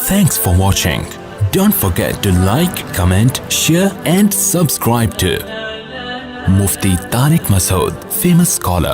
Thanks for watching. Don't forget to like, comment, share and subscribe to Mufti Tariq Masood, famous scholar.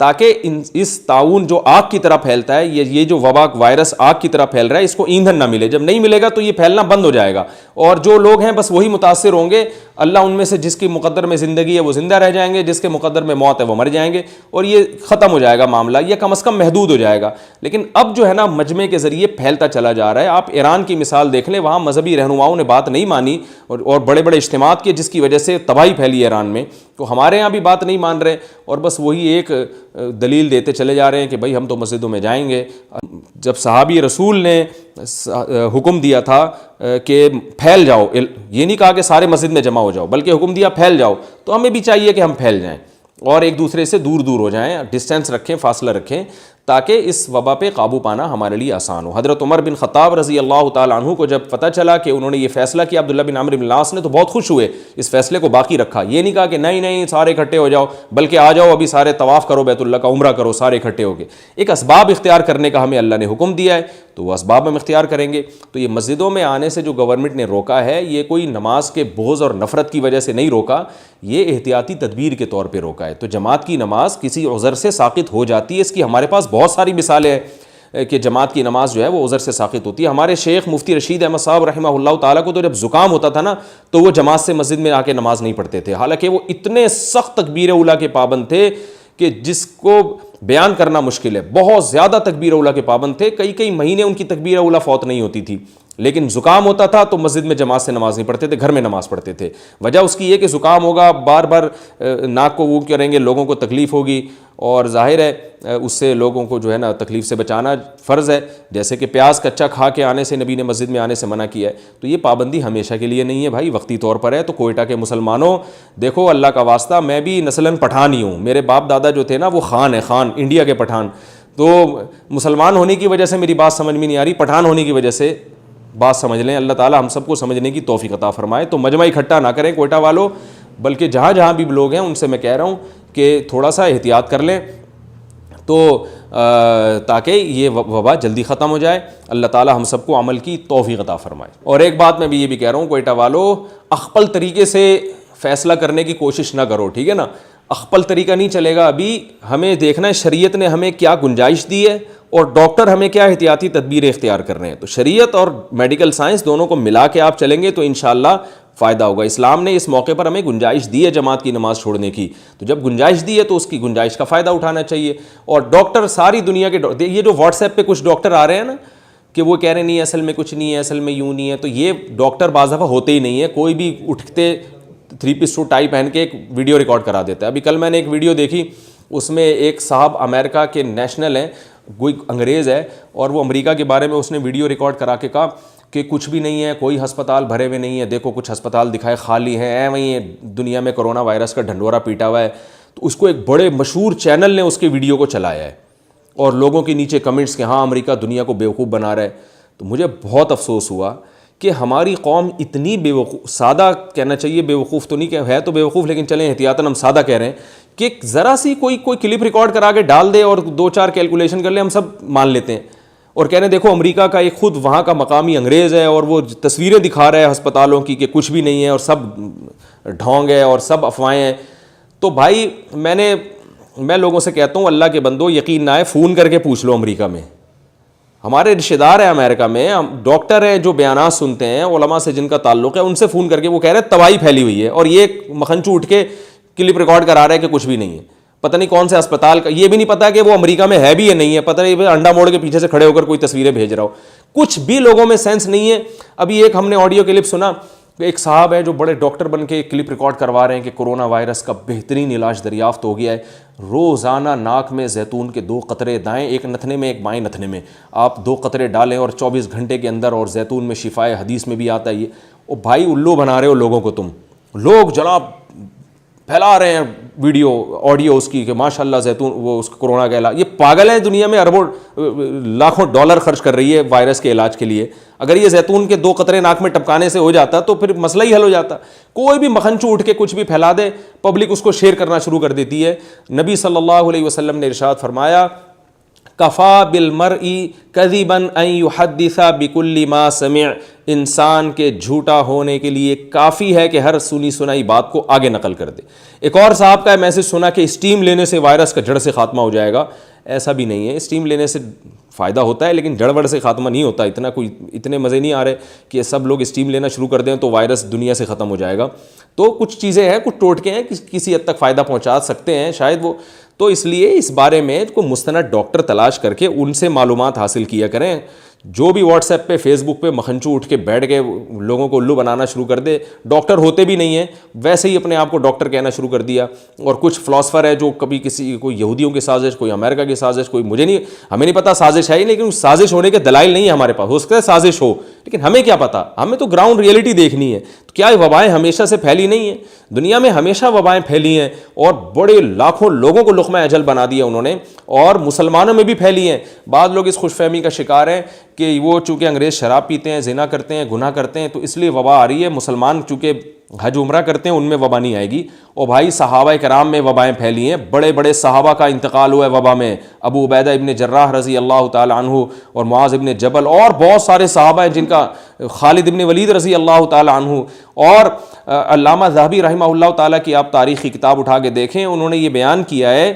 تاکہ اس طاعون جو آگ کی طرح پھیلتا ہے, یہ جو وبا وائرس آگ کی طرح پھیل رہا ہے, اس کو ایندھن نہ ملے. جب نہیں ملے گا تو یہ پھیلنا بند ہو جائے گا, اور جو لوگ ہیں بس وہی متاثر ہوں گے. اللہ ان میں سے جس کی مقدر میں زندگی ہے وہ زندہ رہ جائیں گے, جس کے مقدر میں موت ہے وہ مر جائیں گے, اور یہ ختم ہو جائے گا معاملہ, یہ کم از کم محدود ہو جائے گا. لیکن اب جو ہے نا مجمع کے ذریعے پھیلتا چلا جا رہا ہے. آپ ایران کی مثال دیکھ لیں, وہاں مذہبی رہنماؤں نے بات نہیں مانی اور بڑے بڑے اجتماعات کیے, جس کی وجہ سے تباہی پھیلی ایران میں. تو ہمارے یہاں بھی بات نہیں مان رہے, اور بس وہی ایک دلیل دیتے چلے جا رہے ہیں کہ بھائی ہم تو مسجدوں میں جائیں گے. جب صحابی رسول نے حکم دیا تھا کہ پھیل جاؤ, یہ نہیں کہا کہ سارے مسجد میں جمع ہو جاؤ, بلکہ حکم دیا پھیل جاؤ, تو ہمیں بھی چاہیے کہ ہم پھیل جائیں اور ایک دوسرے سے دور دور ہو جائیں, ڈسٹینس رکھیں, فاصلہ رکھیں, تاکہ اس وبا پہ قابو پانا ہمارے لیے آسان ہو. حضرت عمر بن خطاب رضی اللہ تعالیٰ عنہ کو جب پتہ چلا کہ انہوں نے یہ فیصلہ کیا عبداللہ بن عمرو بن العاص نے, تو بہت خوش ہوئے, اس فیصلے کو باقی رکھا. یہ نہیں کہا کہ نہیں سارے اکٹھے ہو جاؤ, بلکہ آ جاؤ ابھی سارے طواف کرو, بیت اللہ کا عمرہ کرو, سارے اکٹھے ہو کے. ایک اسباب اختیار کرنے کا ہمیں اللہ نے حکم دیا ہے, تو وہ اسباب ہم اختیار کریں گے. تو یہ مسجدوں میں آنے سے جو گورنمنٹ نے روکا ہے, یہ کوئی نماز کے بغض اور نفرت کی وجہ سے نہیں روکا, یہ احتیاطی تدبیر کے طور پہ روکا ہے. تو جماعت کی نماز کسی عذر سے ساقط ہو جاتی ہے, اس کی ہمارے پاس بہت ساری مثالیں ہیں کہ جماعت کی نماز جو ہے وہ عذر سے ساقط ہوتی ہے. ہمارے شیخ مفتی رشید احمد صاحب رحمہ اللہ تعالیٰ کو تو جب زکام ہوتا تھا نا, تو وہ جماعت سے مسجد میں آ کے نماز نہیں پڑھتے تھے, حالانکہ وہ اتنے سخت تکبیر اولیٰ کے پابند تھے کہ جس کو بیان کرنا مشکل ہے. بہت زیادہ تکبیر اولیٰ کے پابند تھے, کئی مہینے ان کی تکبیر اولیٰ فوت نہیں ہوتی تھی, لیکن زکام ہوتا تھا تو مسجد میں جماعت سے نماز نہیں پڑھتے تھے, گھر میں نماز پڑھتے تھے. وجہ اس کی یہ کہ زکام ہوگا, بار بار ناک کو وہ کریں گے, لوگوں کو تکلیف ہوگی, اور ظاہر ہے اس سے لوگوں کو جو ہے نا تکلیف سے بچانا فرض ہے. جیسے کہ پیاز کچا کھا کے آنے سے نبی نے مسجد میں آنے سے منع کیا ہے, تو یہ پابندی ہمیشہ کے لیے نہیں ہے بھائی, وقتی طور پر ہے. تو کوئٹہ کے مسلمانوں دیکھو, اللہ کا واسطہ, میں بھی نسلاً پٹھان ہی ہوں, میرے باپ دادا جو تھے نا وہ خان ہے, خان انڈیا کے پٹھان. تو مسلمان ہونے کی وجہ سے میری بات سمجھ میں نہیں آ رہی, پٹھان ہونے کی وجہ سے بات سمجھ لیں. اللہ تعالیٰ ہم سب کو سمجھنے کی توفیق عطا فرمائے. تو مجمع اکٹھا نہ کریں کوئٹہ والوں, بلکہ جہاں جہاں بھی لوگ ہیں ان سے میں کہہ رہا ہوں کہ تھوڑا سا احتیاط کر لیں, تو تاکہ یہ وبا جلدی ختم ہو جائے. اللہ تعالیٰ ہم سب کو عمل کی توفیق عطا فرمائے. اور ایک بات میں بھی یہ بھی کہہ رہا ہوں, کوئٹہ والوں اخپل طریقے سے فیصلہ کرنے کی کوشش نہ کرو, ٹھیک ہے نا. اخپل طریقہ نہیں چلے گا. ابھی ہمیں دیکھنا ہے شریعت نے ہمیں کیا گنجائش دی ہے, اور ڈاکٹر ہمیں کیا احتیاطی تدبیر اختیار کر رہے ہیں. تو شریعت اور میڈیکل سائنس دونوں کو ملا کے آپ چلیں گے تو انشاءاللہ فائدہ ہوگا. اسلام نے اس موقع پر ہمیں گنجائش دی ہے جماعت کی نماز چھوڑنے کی, تو جب گنجائش دی ہے تو اس کی گنجائش کا فائدہ اٹھانا چاہیے. اور ڈاکٹر ساری دنیا کے, یہ جو واٹس ایپ پہ کچھ ڈاکٹر آ رہے ہیں نا کہ وہ کہہ رہے نہیں اصل میں کچھ نہیں ہے, اصل میں یوں نہیں ہے, تو یہ ڈاکٹر بعض دفعہ ہوتے ہی نہیں ہے. کوئی بھی اٹھتے 3 پیس سوٹ ٹائی پہن کے ایک ویڈیو ریکارڈ کرا دیتا ہے. ابھی کل میں نے ایک ویڈیو دیکھی, اس میں ایک صاحب امریکہ کے نیشنل ہیں, کوئی انگریز ہے, اور وہ امریکہ کے بارے میں اس نے ویڈیو ریکارڈ کرا کے کہا کہ کچھ بھی نہیں ہے, کوئی ہسپتال بھرے ہوئے نہیں ہے, دیکھو کچھ ہسپتال دکھائے خالی ہیں, وہیں دنیا میں کرونا وائرس کا ڈھنڈورا پیٹا ہوا ہے. تو اس کو ایک بڑے مشہور چینل نے اس کے ویڈیو کو چلایا ہے, اور لوگوں کے نیچے کمنٹس کہ ہاں امریکہ دنیا کو بیوقوف بنا رہا ہے. تو مجھے بہت افسوس ہوا کہ ہماری قوم اتنی بیوقوف, سادہ کہنا چاہیے, بیوقوف تو نہیں کہ ہے تو بیوقوف, لیکن چلیں احتیاطاً ہم سادہ کہہ رہے ہیں, کہ ذرا سی کوئی کلپ ریکارڈ کرا کے ڈال دے اور 2-4 کیلکولیشن کر لے, ہم سب مان لیتے ہیں. اور کہنے دیکھو امریکہ کا ایک خود وہاں کا مقامی انگریز ہے, اور وہ تصویریں دکھا رہا ہے ہسپتالوں کی کہ کچھ بھی نہیں ہے, اور سب ڈھونگ ہے اور سب افواہیں ہیں. تو بھائی میں لوگوں سے کہتا ہوں, اللہ کے بندو یقین نہ آئے, فون کر کے پوچھ لو. امریکہ میں ہمارے رشتہ دار ہیں, امریکہ میں ڈاکٹر ہیں جو بیانات سنتے ہیں علماء سے جن کا تعلق ہے, ان سے فون کر کے وہ کہہ رہے ہیں تباہی پھیلی ہوئی ہے, اور یہ مکھنچو اٹھ کے کلپ ریکارڈ کرا رہا ہے کہ کچھ بھی نہیں ہے. پتہ نہیں کون سے اسپتال کا, یہ بھی نہیں پتا کہ وہ امریکہ میں ہے بھی یا نہیں ہے, پتہ نہیں انڈا موڑ کے پیچھے سے کھڑے ہو کر کوئی تصویریں بھیج رہا ہو. کچھ بھی لوگوں میں سینس نہیں ہے. ابھی ایک ہم نے آڈیو کلپ سنا, ایک صاحب ہے جو بڑے ڈاکٹر بن کے کلپ ریکارڈ کروا رہے ہیں کہ کرونا وائرس کا بہترین علاج دریافت ہو گیا ہے. روزانہ ناک میں زیتون کے 2 قطرے, دائیں ایک نتھنے میں ایک بائیں نتھنے میں, آپ 2 قطرے ڈالیں اور 24 گھنٹے کے اندر, اور زیتون میں شفائے حدیث میں بھی آتا ہے یہ. او بھائی الو بنا رہے ہو لوگوں کو تم. لوگ جناب پھیلا رہے ہیں ویڈیو آڈیو اس کی کہ ماشاء اللہ زیتون وہ اس کرونا کا علاج. یہ پاگل ہے, دنیا میں اربوں لاکھوں ڈالر خرچ کر رہی ہے وائرس کے علاج کے لیے. اگر یہ زیتون کے 2 قطرے ناک میں ٹپکانے سے ہو جاتا تو پھر مسئلہ ہی حل ہو جاتا. کوئی بھی مکھنچو اٹھ کے کچھ بھی پھیلا دے, پبلک اس کو شیئر کرنا شروع کر دیتی ہے. نبی صلی اللہ علیہ وسلم نے ارشاد فرمایا, کفا بالمرء کذبا ان یحدث بکل ما سمع، انسان کے جھوٹا ہونے کے لیے کافی ہے کہ ہر سنی سنائی بات کو آگے نقل کر دے۔ ایک اور صاحب کا میسج سنا کہ اسٹیم لینے سے وائرس کا جڑ سے خاتمہ ہو جائے گا، ایسا بھی نہیں ہے، اسٹیم لینے سے فائدہ ہوتا ہے لیکن جڑ وڑ سے خاتمہ نہیں ہوتا۔ اتنے مزے نہیں آ رہے کہ سب لوگ اسٹیم لینا شروع کر دیں تو وائرس دنیا سے ختم ہو جائے گا۔ تو کچھ چیزیں ہیں، کچھ ٹوٹکے ہیں، کسی حد تک فائدہ پہنچا سکتے ہیں شاید وہ، تو اس لیے اس بارے میں کوئی مستند ڈاکٹر تلاش کر کے ان سے معلومات حاصل کیا کریں۔ جو بھی واٹس ایپ پہ فیس بک پہ مکھنچو اٹھ کے بیٹھ کے لوگوں کو الو بنانا شروع کر دے، ڈاکٹر ہوتے بھی نہیں ہیں، ویسے ہی اپنے آپ کو ڈاکٹر کہنا شروع کر دیا۔ اور کچھ فلاسفر ہے جو کبھی کوئی یہودیوں کی سازش، کوئی امریکہ کی سازش، کوئی ہمیں نہیں پتہ سازش ہے ہی، لیکن سازش ہونے کے دلائل نہیں ہے ہمارے پاس، ہو سکتا ہے سازش ہو لیکن ہمیں کیا پتہ، ہمیں تو گراؤنڈ ریئلٹی دیکھنی ہے۔ تو کیا وبائیں ہمیشہ سے پھیلی نہیں ہیں؟ دنیا میں ہمیشہ وبائیں پھیلی ہیں اور بڑے لاکھوں لوگوں کو لقمہ اجل بنا دیا انہوں نے، اور مسلمانوں میں بھی پھیلی ہیں۔ بعض لوگ اس خوش فہمی کا شکار ہیں کہ وہ چونکہ انگریز شراب پیتے ہیں، زنا کرتے ہیں، گناہ کرتے ہیں تو اس لیے وبا آ رہی ہے، مسلمان چونکہ حج عمرہ کرتے ہیں ان میں وبا نہیں آئے گی۔ اور بھائی صحابہ کرام میں وبائیں پھیلی ہیں، بڑے بڑے صحابہ کا انتقال ہوا ہے وبا میں، ابو عبیدہ ابن جراح رضی اللہ تعالی عنہ اور معاذ ابن جبل، اور بہت سارے صحابہ ہیں جن کا، خالد ابن ولید رضی اللہ تعالی عنہ، اور علامہ ذہبی رحمہ اللہ تعالیٰ کی آپ تاریخی کتاب اٹھا کے دیکھیں، انہوں نے یہ بیان کیا ہے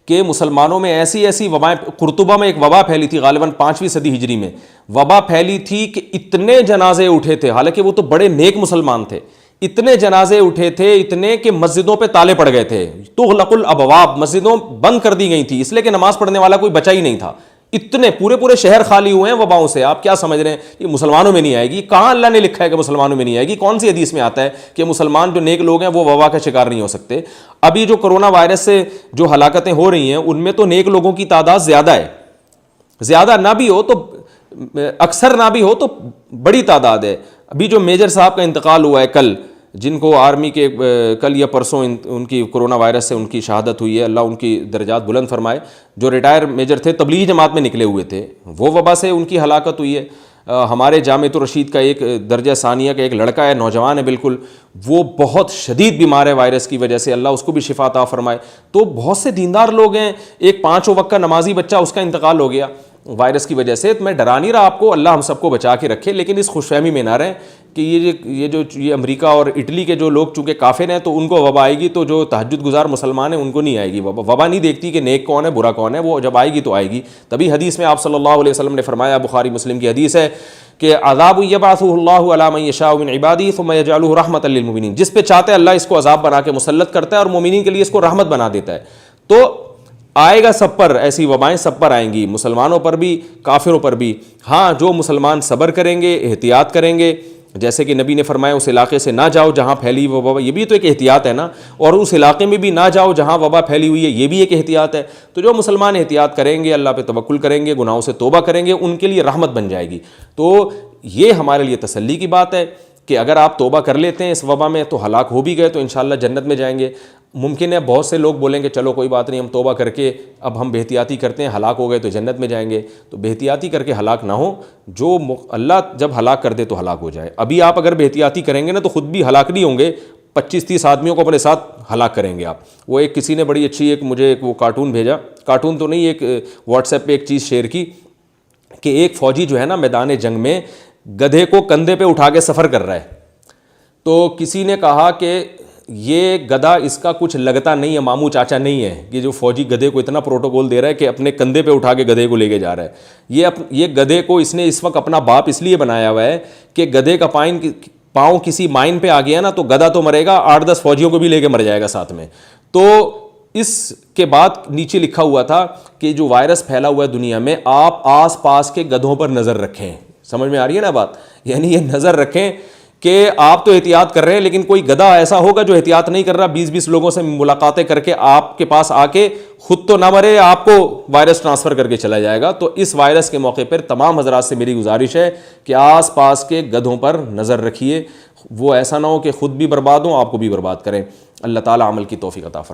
کہ مسلمانوں میں ایسی وبائیں، قرطبہ میں ایک وبا پھیلی تھی غالباً 5ویں صدی ہجری میں، وبا پھیلی تھی کہ اتنے جنازے اٹھے تھے، حالانکہ وہ تو بڑے نیک مسلمان تھے، اتنے جنازے اٹھے تھے، اتنے کہ مسجدوں پہ تالے پڑ گئے تھے، تغلق الابواب، مسجدوں بند کر دی گئی تھی اس لیے کہ نماز پڑھنے والا کوئی بچا ہی نہیں تھا، اتنے پورے شہر خالی ہوئے ہیں وباؤں سے۔ آپ کیا سمجھ رہے ہیں یہ مسلمانوں میں نہیں آئے گی؟ کہاں اللہ نے لکھا ہے کہ مسلمانوں میں نہیں آئے گی؟ کون سی حدیث میں آتا ہے کہ مسلمان جو نیک لوگ ہیں وہ وبا کا شکار نہیں ہو سکتے؟ ابھی جو کرونا وائرس سے جو ہلاکتیں ہو رہی ہیں ان میں تو نیک لوگوں کی تعداد زیادہ ہے، زیادہ نہ بھی ہو تو اکثر نہ بھی ہو تو بڑی تعداد ہے۔ ابھی جو میجر صاحب کا انتقال ہوا ہے کل، جن کو آرمی کے کل یا پرسوں ان کی کرونا وائرس سے ان کی شہادت ہوئی ہے، اللہ ان کی درجات بلند فرمائے، جو ریٹائر میجر تھے تبلیغی جماعت میں نکلے ہوئے تھے، وہ وبا سے ان کی ہلاکت ہوئی ہے۔ ہمارے جامعۃ الرشید کا ایک درجہ ثانیہ کا ایک لڑکا ہے، نوجوان ہے بالکل، وہ بہت شدید بیمار ہے وائرس کی وجہ سے، اللہ اس کو بھی شفا عطا فرمائے۔ تو بہت سے دیندار لوگ ہیں، ایک 5 وقت کا نمازی بچہ اس کا انتقال ہو گیا وائرس کی وجہ سے۔ میں ڈرا نہیں رہا آپ کو، اللہ ہم سب کو بچا کے رکھے، لیکن اس خوش فہمی میں نہ رہیں کہ یہ امریکہ اور اٹلی کے جو لوگ چونکہ کافر ہیں تو ان کو وبا آئے گی، تو جو تہجد گزار مسلمان ہیں ان کو نہیں آئے گی وبا۔ وبا نہیں دیکھتی کہ نیک کون ہے برا کون ہے، وہ جب آئے گی تو آئے گی۔ تبھی حدیث میں آپ صلی اللہ علیہ وسلم نے فرمایا، بخاری مسلم کی حدیث ہے کہ عذاب یبعثہ اللہ علی من یشاء من عبادہ ثم یجعلہ رحمۃ للمؤمنین، جس پہ چاہتا ہے اللہ اس کو عذاب بنا کے مسلط کرتا ہے اور مومنین کے لیے اس کو رحمت بنا دیتا ہے۔ تو آئے گا سب پر، ایسی وبائیں سب پر آئیں گی، مسلمانوں پر بھی کافروں پر بھی۔ ہاں جو مسلمان صبر کریں گے، احتیاط کریں گے، جیسے کہ نبی نے فرمایا اس علاقے سے نہ جاؤ جہاں پھیلی وبا، یہ بھی تو ایک احتیاط ہے نا، اور اس علاقے میں بھی نہ جاؤ جہاں وبا پھیلی ہوئی ہے، یہ بھی ایک احتیاط ہے۔ تو جو مسلمان احتیاط کریں گے، اللہ پہ توکل کریں گے، گناہوں سے توبہ کریں گے، ان کے لیے رحمت بن جائے گی۔ تو یہ ہمارے لیے تسلی کی بات ہے کہ اگر آپ توبہ کر لیتے ہیں اس وبا میں تو ہلاک ہو بھی گئے تو انشاءاللہ جنت میں جائیں گے۔ ممکن ہے بہت سے لوگ بولیں گے چلو کوئی بات نہیں، ہم توبہ کر کے اب ہم بے کرتے ہیں، ہلاک ہو گئے تو جنت میں جائیں گے۔ تو بے کر کے ہلاک نہ ہو، جو اللہ جب ہلاک کر دے تو ہلاک ہو جائے۔ ابھی آپ اگر بے کریں گے نا تو خود بھی ہلاک نہیں ہوں گے، 25-30 آدمیوں کو اپنے ساتھ ہلاک کریں گے آپ۔ وہ ایک کسی نے بڑی اچھی مجھے وہ کارٹون بھیجا، کارٹون تو نہیں، ایک واٹس ایپ پہ ایک چیز شیئر کی کہ ایک فوجی جو ہے نا میدان جنگ میں گدھے کو کندھے پہ اٹھا کے سفر کر رہا ہے، تو کسی نے کہا کہ یہ گدھا اس کا کچھ لگتا نہیں ہے، ماموں چاچا نہیں ہے کہ جو فوجی گدھے کو اتنا پروٹوکول دے رہا ہے کہ اپنے کندھے پہ اٹھا کے گدھے کو لے کے جا رہا ہے۔ یہ گدھے کو اس نے اس وقت اپنا باپ اس لیے بنایا ہوا ہے کہ گدھے کا پاؤں کسی مائن پہ آ گیا نا تو گدھا تو مرے گا، 8-10 فوجیوں کو بھی لے کے مر جائے گا ساتھ میں۔ تو اس کے بعد نیچے لکھا ہوا تھا کہ جو وائرس پھیلا ہوا ہے دنیا میں، آپ آس پاس کے گدھوں پر نظر رکھیں۔ سمجھ میں آ رہی ہے نا بات؟ یعنی یہ نظر رکھیں کہ آپ تو احتیاط کر رہے ہیں لیکن کوئی گدھا ایسا ہوگا جو احتیاط نہیں کر رہا، 20-20 لوگوں سے ملاقاتیں کر کے آپ کے پاس آ کے خود تو نہ مرے، آپ کو وائرس ٹرانسفر کر کے چلا جائے گا۔ تو اس وائرس کے موقع پر تمام حضرات سے میری گزارش ہے کہ آس پاس کے گدھوں پر نظر رکھیے، وہ ایسا نہ ہو کہ خود بھی برباد ہوں، آپ کو بھی برباد کریں۔ اللہ تعالیٰ عمل کی توفیق عطا فرمائے۔